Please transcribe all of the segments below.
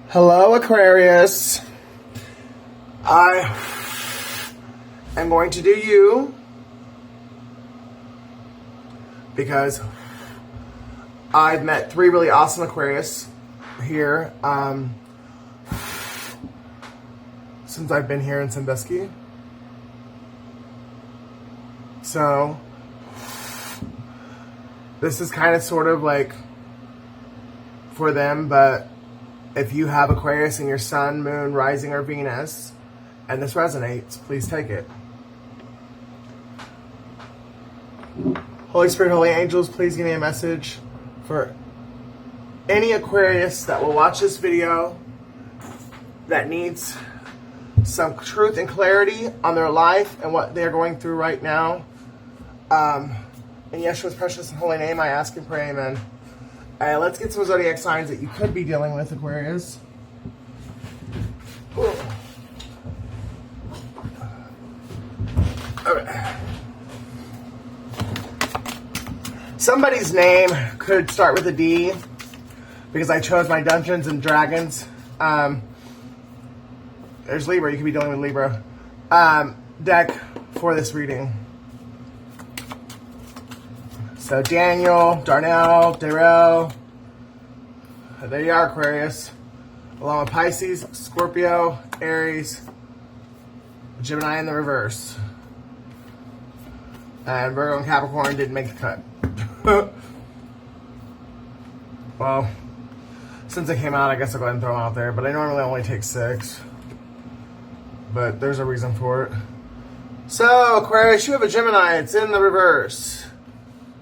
Hello, Aquarius. I am going to do you because I've met three really awesome Aquarius here since I've been here in Sandusky. So this is kind of sort of like for them, but if you have Aquarius in your sun, moon, rising, or Venus, and this resonates, please take it. Holy Spirit, Holy Angels, please give me a message for any Aquarius that will watch this video that needs some truth and clarity on their life and what they're going through right now. In Yeshua's precious and holy name, I ask and pray, amen. Let's get some zodiac signs that you could be dealing with, Aquarius. Okay. Somebody's name could start with a D because I chose my Dungeons and Dragons. There's Libra. You could be dealing with Libra. Deck for this reading. So Daniel, Darnell, Darrell, there you are, Aquarius. Along with Pisces, Scorpio, Aries, Gemini in the reverse. And Virgo and Capricorn didn't make the cut. Well, since it came out, I guess I'll go ahead and throw them out there. But I normally only take 6. But there's a reason for it. So, Aquarius, you have a Gemini. It's in the reverse.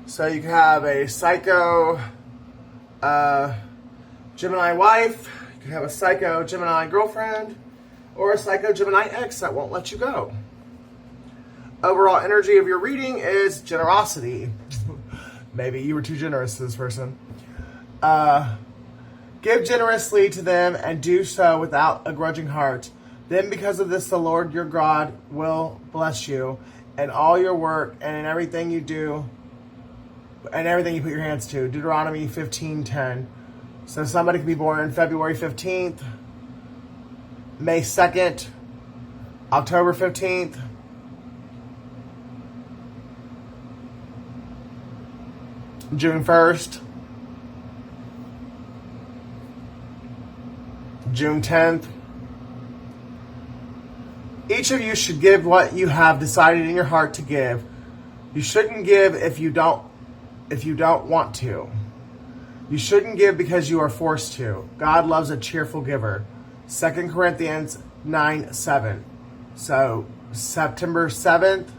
So you can have a Psycho Gemini wife, you can have a Psycho Gemini girlfriend, or a Psycho Gemini ex that won't let you go. Overall energy of your reading is generosity. Maybe you were too generous to this person. Give generously to them and do so without a grudging heart. Then because of this, the Lord your God will bless you in all your work and in everything you do and everything you put your hands to. Deuteronomy 15:10. So somebody could be born February 15th, May 2nd, October 15th, June 1st, June 10th. Each of you should give what you have decided in your heart to give. You shouldn't give if you don't want to. You shouldn't give because you are forced to. God loves a cheerful giver. 2 Corinthians 9:7. So September 7th,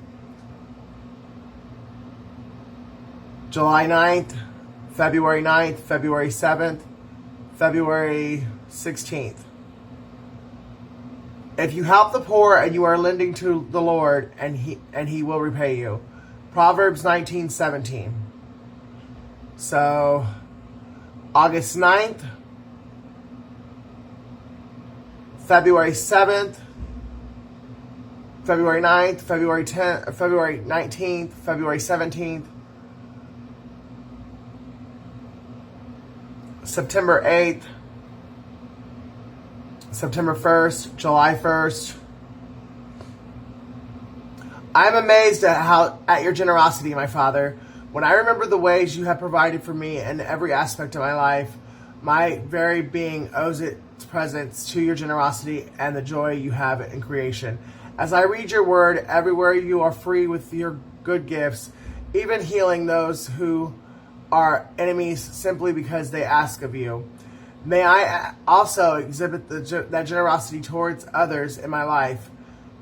July 9th, February 9th, February 7th, February 16th. If you help the poor and you are lending to the Lord, and he will repay you. Proverbs 19:17. So, August 9th, February 7th, February 9th, February 10th, February 19th, February 17th, September 8th, September 1st, July 1st. I'm amazed at your generosity, my Father. When I remember the ways you have provided for me in every aspect of my life, my very being owes its presence to your generosity and the joy you have in creation. As I read your word, everywhere you are free with your good gifts, even healing those who are enemies simply because they ask of you. May I also exhibit that generosity towards others in my life.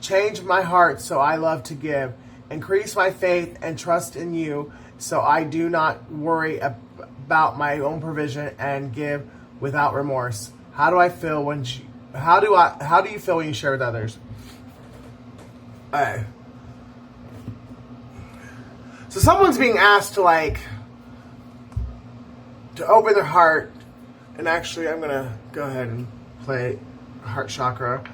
Change my heart so I love to give. Increase my faith and trust in you so I do not worry about my own provision and give without remorse. How do you feel when you share with others? So someone's being asked to open their heart, and actually I'm gonna go ahead and play heart chakra.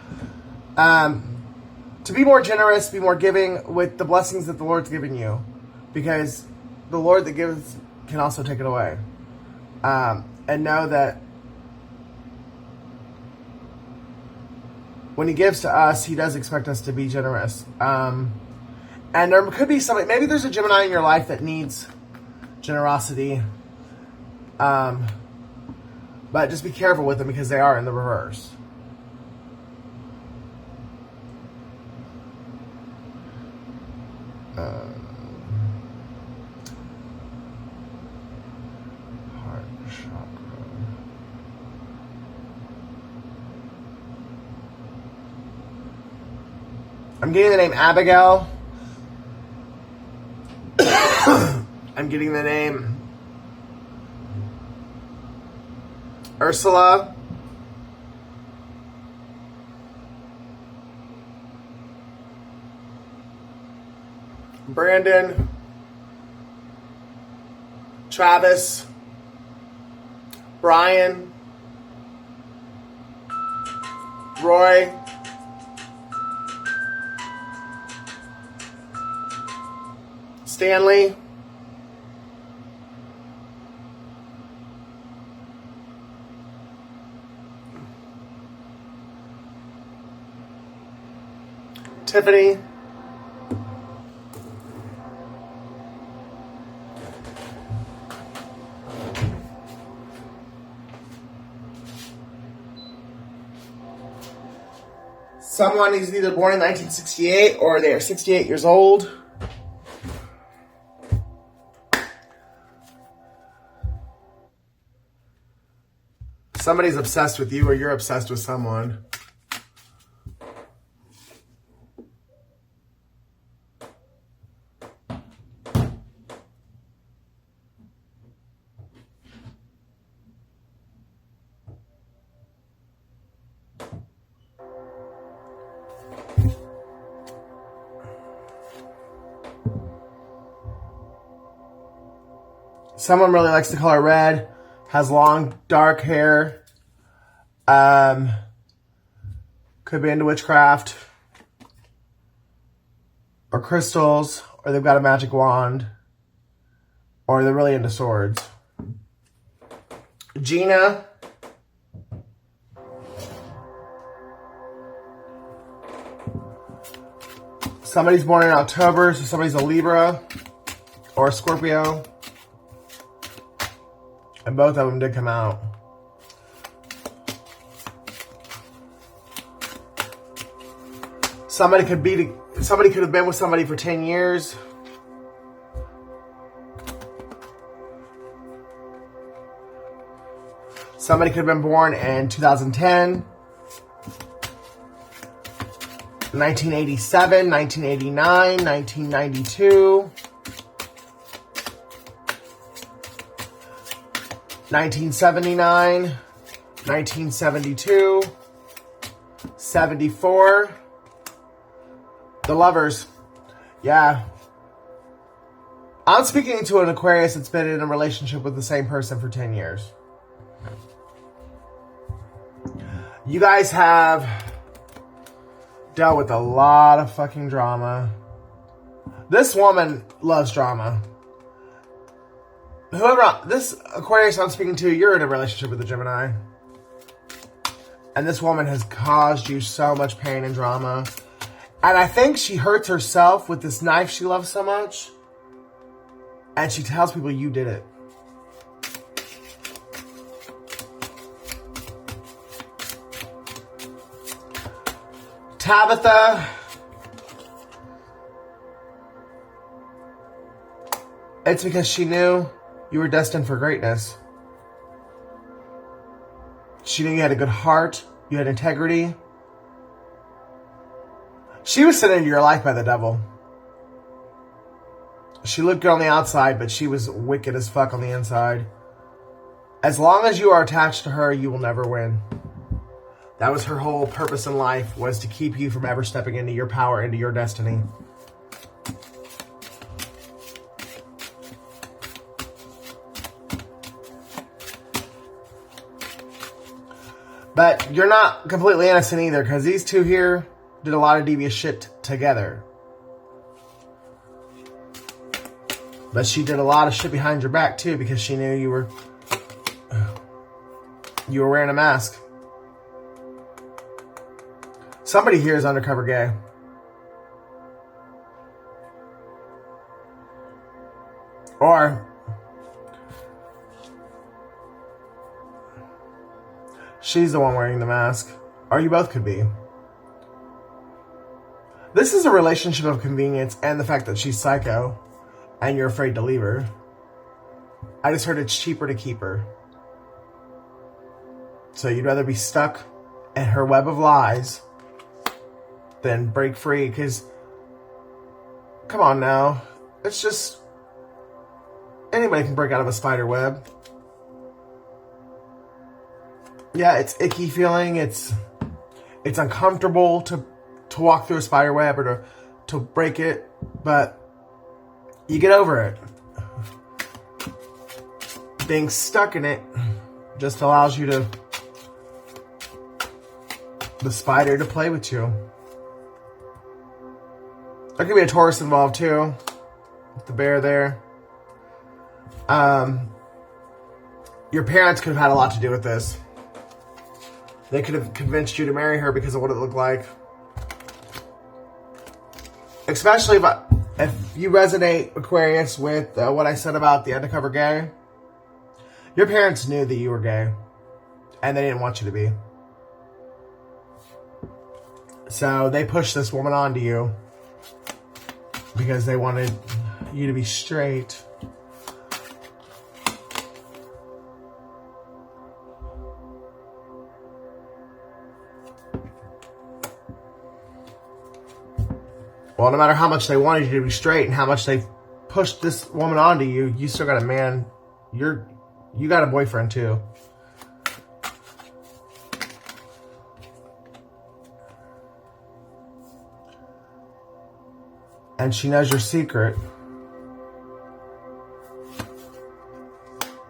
To be more generous, be more giving with the blessings that the Lord's given you, because the Lord that gives can also take it away. And know that when he gives to us, he does expect us to be generous. And there could be somebody, maybe there's a Gemini in your life that needs generosity. But just be careful with them because they are in the reverse. Heart chakra. I'm getting the name Abigail. I'm getting the name Ursula. Brandon. Travis. Brian. Roy. Stanley. Tiffany. Someone is either born in 1968 or they are 68 years old. Somebody's obsessed with you or you're obsessed with someone. Someone really likes the color red, has long, dark hair, could be into witchcraft, or crystals, or they've got a magic wand, or they're really into swords. Gina. Somebody's born in October, so somebody's a Libra or a Scorpio. And both of them did come out. Somebody could have been with somebody for 10 years. Somebody could have been born in 2010, 1987, 1989, 1992. 1979, 1972, 74. The Lovers. Yeah. I'm speaking to an Aquarius that's been in a relationship with the same person for 10 years. You guys have dealt with a lot of fucking drama. This woman loves drama. Whoever, this Aquarius I'm speaking to, you're in a relationship with a Gemini. And this woman has caused you so much pain and drama. And I think she hurts herself with this knife she loves so much. And she tells people you did it. Tabitha. It's because she knew you were destined for greatness. She knew you had a good heart. You had integrity. She was sent into your life by the devil. She looked good on the outside, but she was wicked as fuck on the inside. As long as you are attached to her, you will never win. That was her whole purpose in life, was to keep you from ever stepping into your power, into your destiny. But you're not completely innocent either, because these two here did a lot of devious shit together. But she did a lot of shit behind your back too, because she knew you were wearing a mask. Somebody here is undercover gay. Or she's the one wearing the mask. Or you both could be. This is a relationship of convenience and the fact that she's psycho and you're afraid to leave her. I just heard it's cheaper to keep her. So you'd rather be stuck in her web of lies than break free, because come on now. It's just anybody can break out of a spider web. Yeah, it's icky feeling. It's uncomfortable to walk through a spider web or to break it, but you get over it. Being stuck in it just allows you the spider to play with you. There could be a Taurus involved too, with the bear there. Your parents could have had a lot to do with this. They could have convinced you to marry her because of what it looked like. Especially if you resonate, Aquarius, with what I said about the undercover gay. Your parents knew that you were gay, and they didn't want you to be. So they pushed this woman onto you because they wanted you to be straight. Well, no matter how much they wanted you to be straight and how much they pushed this woman onto you, you still got a man. You got a boyfriend too. And she knows your secret.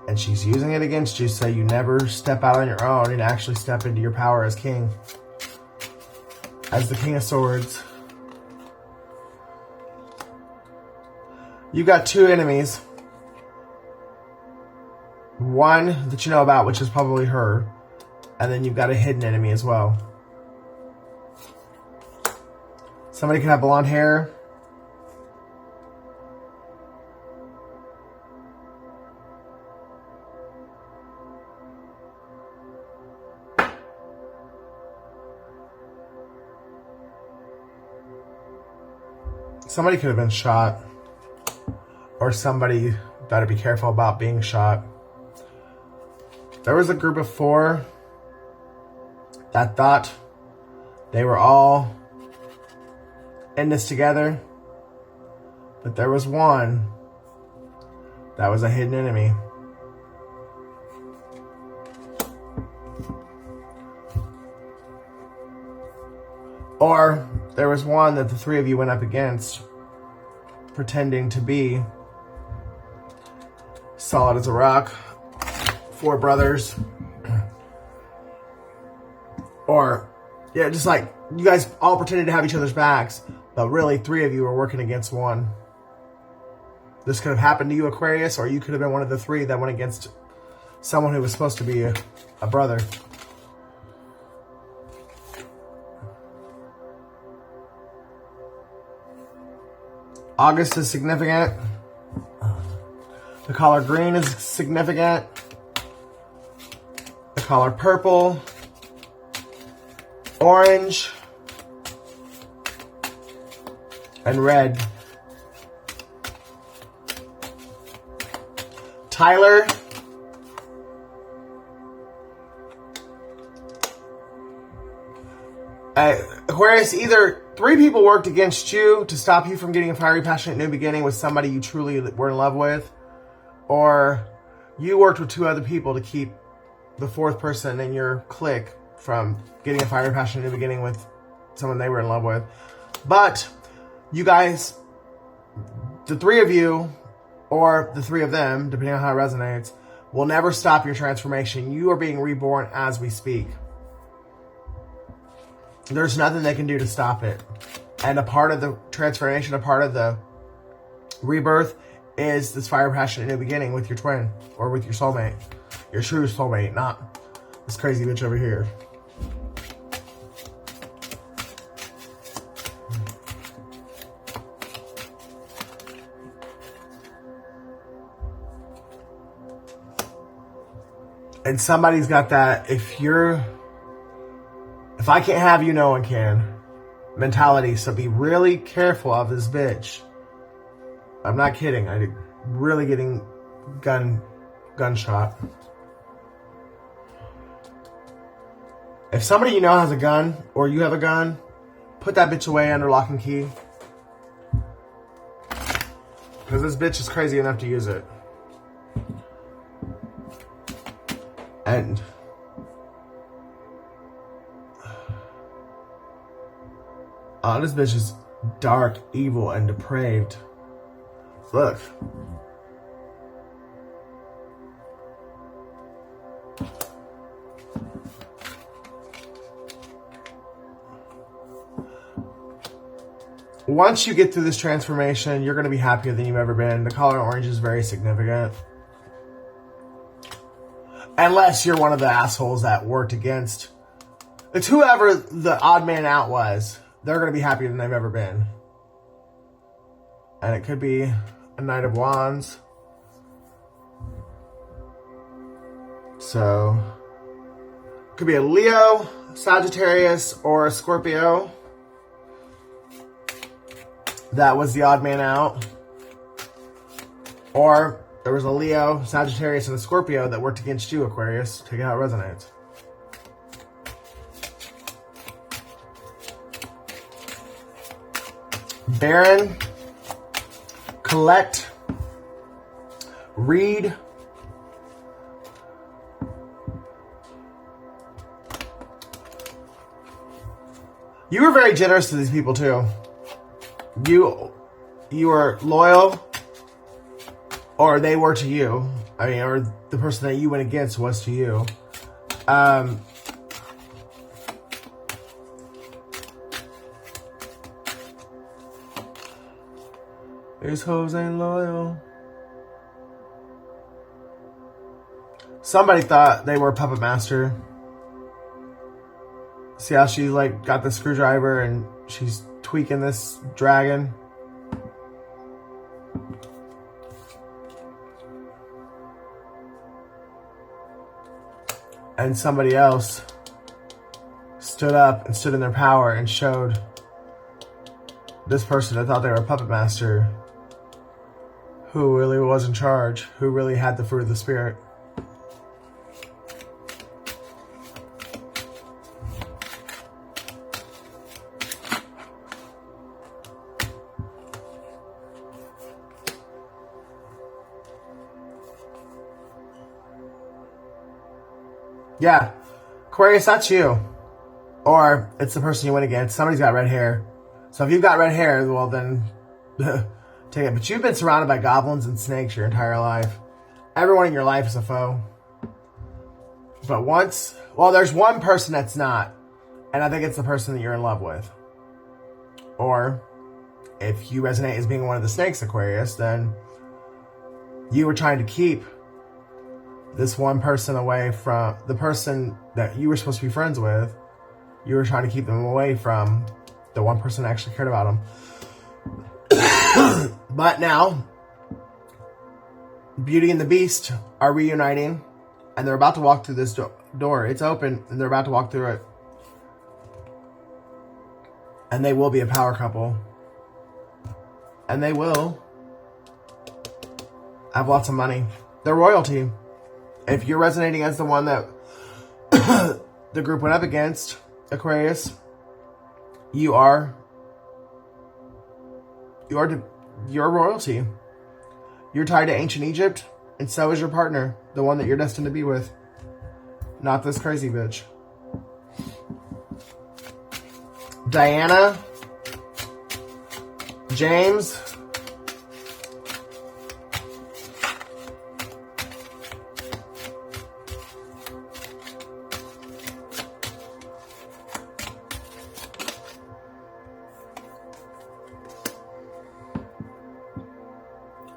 And she's using it against you so you never step out on your own and actually step into your power as king. As the King of Swords. You got two enemies. One that you know about, which is probably her. And then you've got a hidden enemy as well. Somebody could have blonde hair. Somebody could have been shot. Or somebody better be careful about being shot. There was a group of 4 that thought they were all in this together. But there was one that was a hidden enemy. Or there was one that the 3 of you went up against, pretending to be solid as a rock. 4 brothers. Or, yeah, just like you guys all pretended to have each other's backs, but really 3 of you were working against one. This could have happened to you, Aquarius, or you could have been one of the 3 that went against someone who was supposed to be a brother. August is significant. The color green is significant. The color purple, orange, and red. Tyler. Aquarius, either 3 people worked against you to stop you from getting a fiery, passionate new beginning with somebody you truly were in love with, or you worked with 2 other people to keep the 4th person in your clique from getting a fiery, passionate new beginning with someone they were in love with. But you guys, the 3 of you, or the 3 of them, depending on how it resonates, will never stop your transformation. You are being reborn as we speak. There's nothing they can do to stop it. And a part of the transformation, a part of the rebirth is this fire, passion, and new beginning with your twin or with your soulmate. Your true soulmate, not this crazy bitch over here. And somebody's got that if I can't have you, no one can mentality. So be really careful of this bitch. I'm not kidding. I'm really getting gunshot. If somebody you know has a gun, or you have a gun, put that bitch away under lock and key. Because this bitch is crazy enough to use it. And this bitch is dark, evil, and depraved. Look. Once you get through this transformation, you're going to be happier than you've ever been. The color orange is very significant. Unless you're one of the assholes that worked against. It's whoever the odd man out was. They're going to be happier than they've ever been. And it could be a Knight of Wands. So, it could be a Leo, Sagittarius, or a Scorpio. That was the odd man out. Or there was a Leo, Sagittarius, and a Scorpio that worked against you, Aquarius. Take it how it resonates. Baron, collect, read, you were very generous to these people too. You were loyal, or they were to you. I mean, or the person that you went against was to you. These hoes ain't loyal. Somebody thought they were a puppet master. See how she like got the screwdriver and she's tweaking this dragon. And somebody else stood up and stood in their power and showed this person that thought they were a puppet master who really was in charge, who really had the fruit of the Spirit. Yeah, Aquarius, that's you. Or it's the person you went against. Somebody's got red hair. So if you've got red hair, well then, take it. But you've been surrounded by goblins and snakes your entire life. Everyone in your life is a foe. But there's one person that's not. And I think it's the person that you're in love with. Or, if you resonate as being one of the snakes, Aquarius, then you were trying to keep this one person away from the person that you were supposed to be friends with. You were trying to keep them away from the one person that actually cared about them. But now, Beauty and the Beast are reuniting, and they're about to walk through this door. It's open, and they're about to walk through it. And they will be a power couple. And they will have lots of money. They're royalty. If you're resonating as the one that the group went up against, Aquarius, you're royalty. You're tied to ancient Egypt, and so is your partner, the one that you're destined to be with. Not this crazy bitch. Diana, James,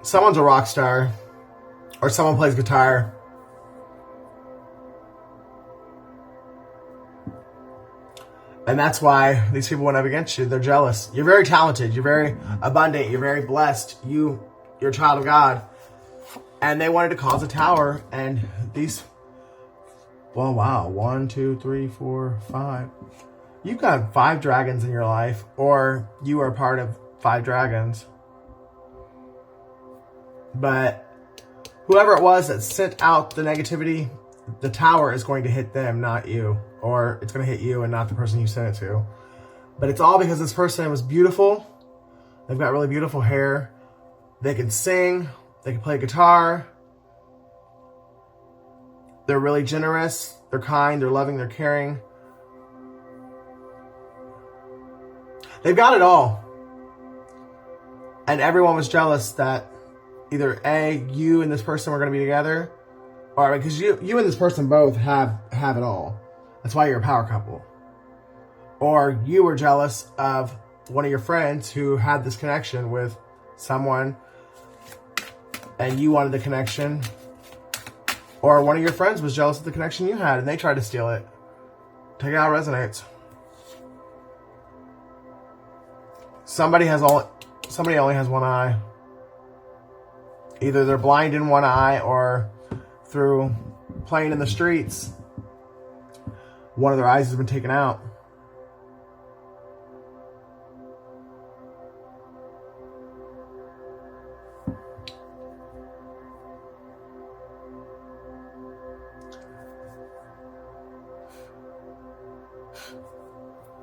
someone's a rock star, or someone plays guitar. And that's why these people went up against you. They're jealous. You're very talented. You're very abundant. You're very blessed. You're a child of God. And they wanted to cause a tower. And these Well, wow. 1, 2, 3, 4, 5. You've got 5 dragons in your life, or you are part of 5 dragons. But whoever it was that sent out the negativity, the tower is going to hit them, not you. Or it's going to hit you and not the person you sent it to. But it's all because this person was beautiful. They've got really beautiful hair. They can sing. They can play guitar. They're really generous. They're kind. They're loving. They're caring. They've got it all. And everyone was jealous that either A, you and this person were going to be together, or because you and this person both have it all. That's why you're a power couple. Or you were jealous of one of your friends who had this connection with someone and you wanted the connection. Or one of your friends was jealous of the connection you had and they tried to steal it. Take it how it resonates. Somebody only has one eye. Either they're blind in one eye, or through playing in the streets, one of their eyes has been taken out.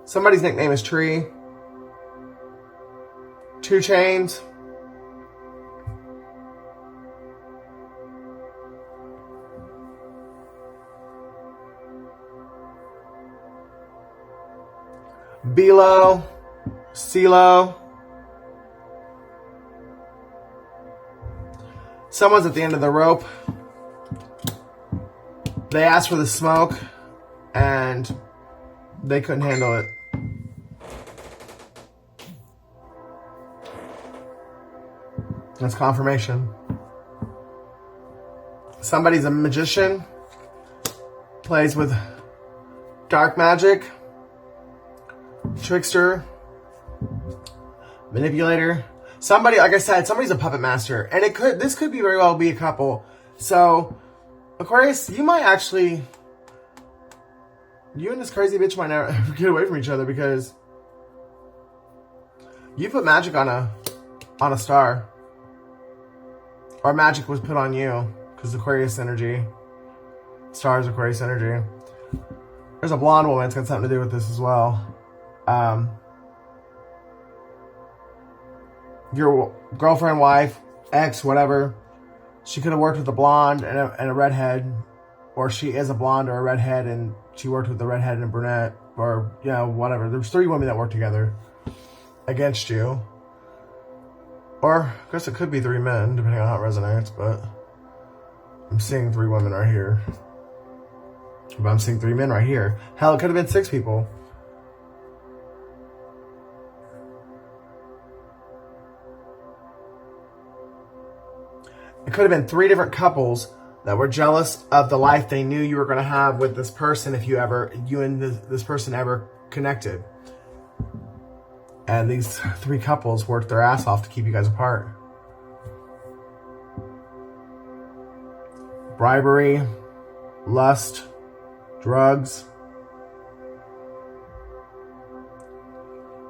Somebody's nickname is Tree. 2 Chains. B-Lo. C-Lo. Someone's at the end of the rope. They asked for the smoke and they couldn't handle it. That's confirmation. Somebody's a magician, plays with dark magic, trickster, manipulator. Somebody, like I said, somebody's a puppet master, and this could be very well be a couple. So, Aquarius, you might actually, you and this crazy bitch might never get away from each other because you put magic on a star. Or magic was put on you because Aquarius energy. Stars, Aquarius energy. There's a blonde woman that's got something to do with this as well. Your girlfriend, wife, ex, whatever. She could have worked with a blonde and a redhead. Or she is a blonde or a redhead and she worked with a redhead and a brunette. Or, you know, whatever. There's 3 women that work together against you. Or, I guess it could be 3 men, depending on how it resonates, but I'm seeing 3 women right here. But I'm seeing 3 men right here. Hell, it could have been 6 people. It could have been 3 different couples that were jealous of the life they knew you were going to have with this person if you and this person ever connected. And these 3 couples worked their ass off to keep you guys apart. Bribery, lust, drugs.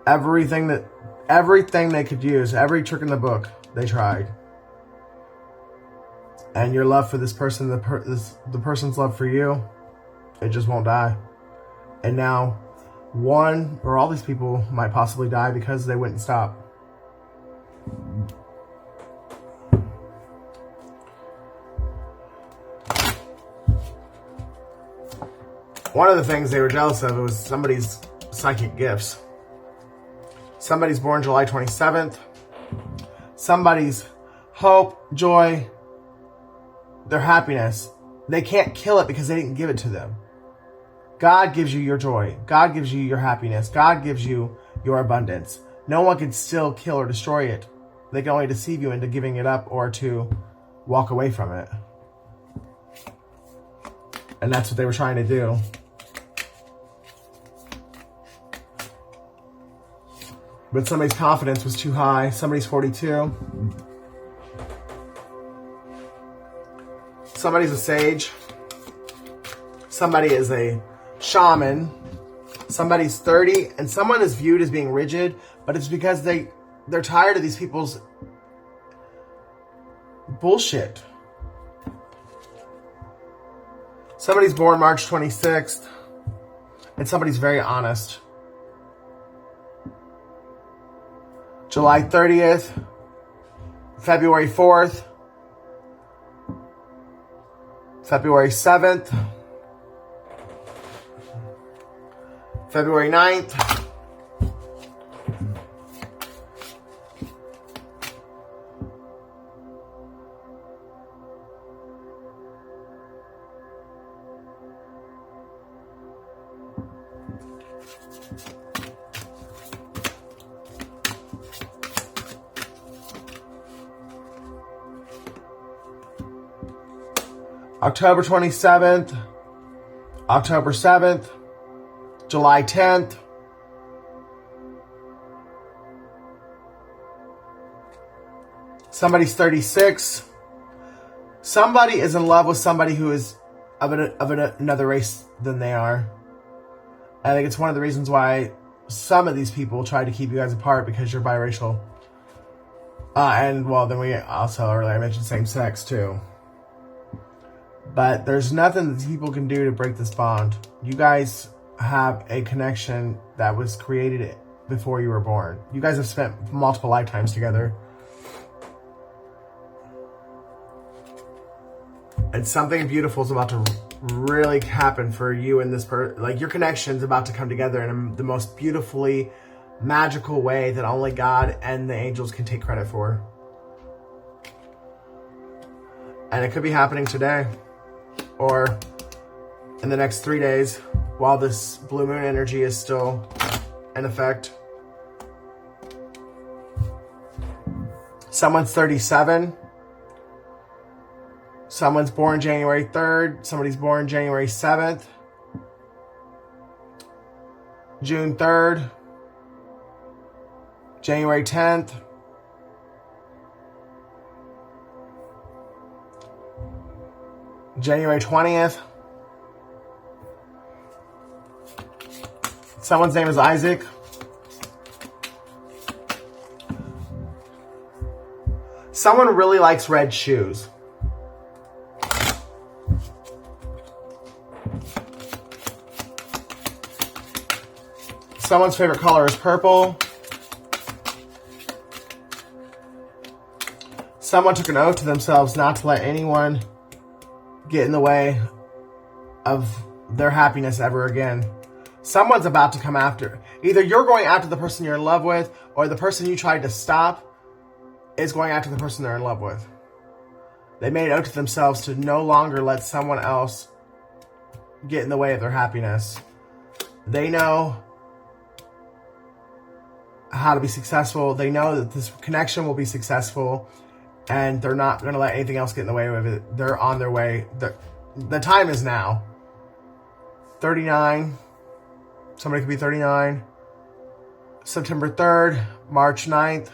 Everything they could use, every trick in the book, they tried. And your love for this person, the person's love for you, it just won't die. And now, one or all these people might possibly die because they wouldn't stop. One of the things they were jealous of was somebody's psychic gifts. Somebody's born July 27th. Somebody's hope, joy, their happiness. They can't kill it because they didn't give it to them. God gives you your joy. God gives you your happiness. God gives you your abundance. No one can still kill or destroy it. They can only deceive you into giving it up or to walk away from it. And that's what they were trying to do. But somebody's confidence was too high. Somebody's 42. Somebody's a sage. Somebody is a shaman. Somebody's 30, and someone is viewed as being rigid, but it's because they're tired of these people's bullshit. Somebody's born March 26th, and somebody's very honest. July 30th, February 4th, February 7th, February 9th, October 27th, October 7th, July 10th, somebody's 36. Somebody is in love with somebody who is of another race than they are. I think it's one of the reasons why some of these people try to keep you guys apart, because you're biracial. And well, then we also earlier I mentioned same sex too. But there's nothing that people can do to break this bond. You guys have a connection that was created before you were born. You guys have spent multiple lifetimes together. And something beautiful is about to really happen for you and this person. Like, your connection's about to come together in the most beautifully magical way that only God and the angels can take credit for. And it could be happening today, or in the next 3 days, while this blue moon energy is still in effect. Someone's 37. Someone's born January 3rd. Somebody's born January 7th. June 3rd. January 10th. January 20th. Someone's name is Isaac. Someone really likes red shoes. Someone's favorite color is purple. Someone took an oath to themselves not to let anyone get in the way of their happiness ever again. Someone's about to come after. Either you're going after the person you're in love with, or the person you tried to stop is going after the person they're in love with. They made an oath to themselves to no longer let someone else get in the way of their happiness. They know how to be successful. They know that this connection will be successful, and they're not going to let anything else get in the way of it. They're on their way. The time is now. 39. Somebody could be 39. September 3rd, March 9th.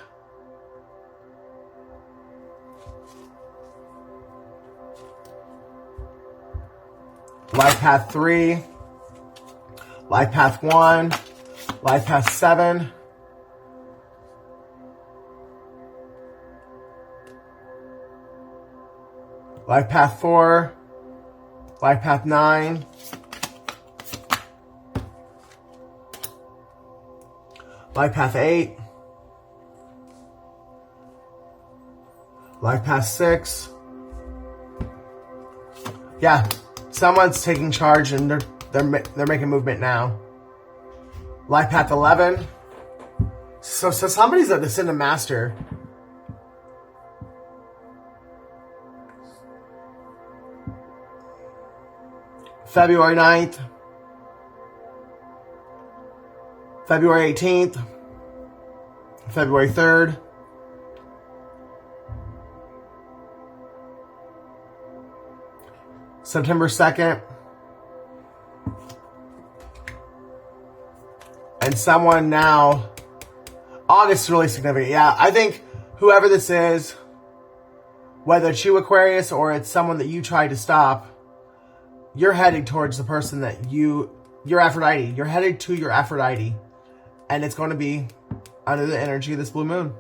Life Path 3. Life Path 1. Life Path 7. Life Path 4, Life Path 9, Life Path 8, Life Path 6. Yeah, someone's taking charge and they're making movement now. Life Path 11. So somebody's a descendant master. February 9th, February 18th, February 3rd, September 2nd, and someone now, August is really significant. Yeah, I think whoever this is, whether it's you, Aquarius, or it's someone that you tried to stop, you're heading towards the person that your Aphrodite. You're headed to your Aphrodite. And it's going to be under the energy of this blue moon.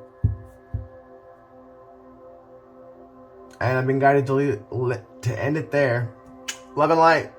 And I've been guided to end it there. Love and light.